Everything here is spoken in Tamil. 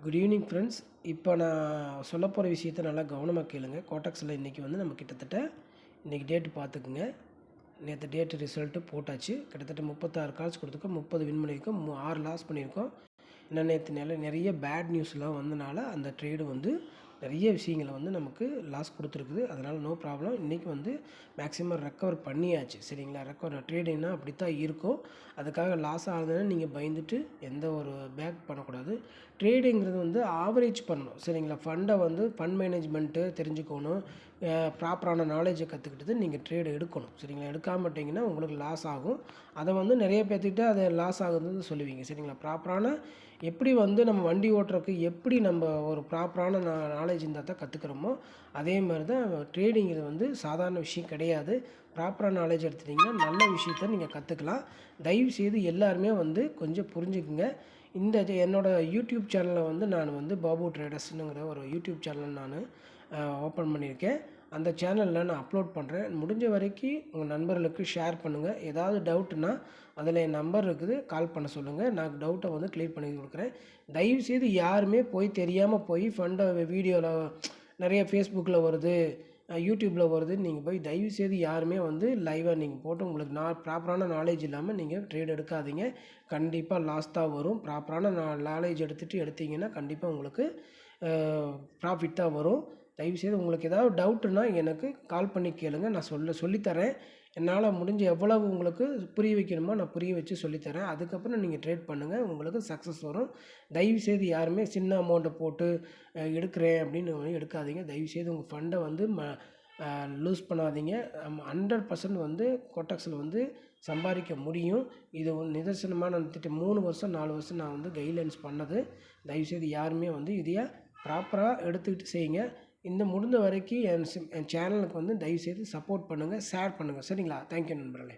Good evening friends. இப்போ நான் சொல்ல போகிற விஷயத்த நல்லா கவனமாக கேளுங்க. கோட்டக்ஸில் இன்றைக்கி வந்து நம்ம கிட்டத்தட்ட இன்றைக்கி டேட்டு பார்த்துக்குங்க. நேற்று டேட்டு ரிசல்ட்டு போட்டாச்சு. கிட்டத்தட்ட 36 கால்ஸ் கொடுத்துருக்கோம், 30 வின் பண்ணியிருக்கோம், 6 லாஸ் பண்ணியிருக்கோம். ஏன்னா நேற்று நிறைய பேட் நியூஸ்லாம் வந்தனால அந்த ட்ரேடு வந்து நிறைய விஷயங்களை வந்து நமக்கு லாஸ் கொடுத்துருக்குது. அதனால் நோ ப்ராப்ளம். இன்றைக்கி வந்து மேக்ஸிமம் ரெக்கவர் பண்ணியாச்சு. சரிங்களா? ரெக்கவர் ட்ரேடிங்னா அப்படி தான் இருக்கும். அதுக்காக லாஸ் ஆகுதுன்னு நீங்கள் பயந்துட்டு எந்த ஒரு பேக் பண்ணக்கூடாது. ட்ரேடிங்கிறது வந்து ஆவரேஜ் பண்ணணும். சரிங்களா? ஃபண்டை வந்து ஃபண்ட் மேனேஜ்மெண்ட்டு தெரிஞ்சுக்கணும். ப்ராப்பரான நாலேஜை கற்றுக்கிட்டு நீங்கள் ட்ரேடு எடுக்கணும். சரிங்களா? எடுக்காமட்டிங்கன்னா உங்களுக்கு லாஸ் ஆகும். அதை வந்து நிறைய பேர்த்துக்கிட்ட அதை லாஸ் ஆகுதுன்னு சொல்லுவீங்க. சரிங்களா? ப்ராப்பரான எப்படி வந்து நம்ம வண்டி ஓட்டுறதுக்கு எப்படி நம்ம ஒரு ப்ராப்பரான நாலேஜ் இருந்தால் தான் கற்றுக்குறோமோ, அதே மாதிரி தான் ட்ரேடிங் இது வந்து சாதாரண விஷயம் கிடையாது. ப்ராப்பரான நாலேஜ் எடுத்துட்டிங்கன்னா நல்ல விஷயத்த நீங்கள் கற்றுக்கலாம். தயவுசெய்து எல்லாருமே வந்து கொஞ்சம் புரிஞ்சுக்குங்க. இந்த என்னோடய யூடியூப் சேனலில் வந்து நான் வந்து பாபு ட்ரேடர்ஸ்னுங்கிற ஒரு யூடியூப் சேனல் நான் ஓப்பன் பண்ணியிருக்கேன். அந்த சேனலில் நான் அப்லோட் பண்ணுறேன். முடிஞ்ச வரைக்கும் உங்கள் நண்பர்களுக்கு ஷேர் பண்ணுங்கள். ஏதாவது டவுட்னா அதில் என் நம்பர் இருக்குது, கால் பண்ண சொல்லுங்கள். நான் டவுட்டை வந்து க்ளியர் பண்ணி கொடுக்குறேன். தயவுசெய்து யாருமே தெரியாமல் போய் ஃபண்டை வீடியோவில் நிறைய ஃபேஸ்புக்கில் வருது, யூடியூப்பில் வருது, நீங்கள் போய் தயவுசெய்து யாருமே வந்து லைவாக நீங்கள் போட்டு உங்களுக்கு ப்ராப்பரான நாலேஜ் இல்லாமல் நீங்கள் ட்ரேட் எடுக்காதீங்க. கண்டிப்பாக லாஸ் தான் வரும். ப்ராப்பரான நாலேஜ் எடுத்தீங்கன்னா கண்டிப்பாக உங்களுக்கு ப்ராஃபிட் தான் வரும். தயவுசெய்து உங்களுக்கு ஏதாவது டவுட்டுன்னா எனக்கு கால் பண்ணி கேளுங்கள். நான் சொல்லித்தரேன். என்னால் முடிஞ்ச எவ்வளவு உங்களுக்கு புரிய வைக்கணுமோ நான் புரிய வச்சு சொல்லித்தரேன். அதுக்கப்புறம் நீங்கள் ட்ரேட் பண்ணுங்கள், உங்களுக்கு சக்ஸஸ் வரும். தயவுசெய்து யாருமே சின்ன அமௌண்ட்டை போட்டு எடுக்கிறேன் அப்படின்னு எடுக்காதீங்க. தயவுசெய்து உங்கள் ஃபண்டை வந்து லூஸ் பண்ணாதீங்க. 100% வந்து கோட்டக்ஸில் வந்து சம்பாதிக்க முடியும். இது நிதர்சனமான 3 வருஷம் 4 வருஷம் நான் வந்து கைட்லைன்ஸ் பண்ணது. தயவுசெய்து யாருமே வந்து இதையே ப்ராப்பராக எடுத்துக்கிட்டு செய்யுங்க. இந்த முடிந்த வரைக்கும் என் சேனலுக்கு வந்து தயவுசெய்து சப்போர்ட் பண்ணுங்கள், ஷேர் பண்ணுங்கள். சரிங்களா? தேங்க்யூ நண்பர்களே.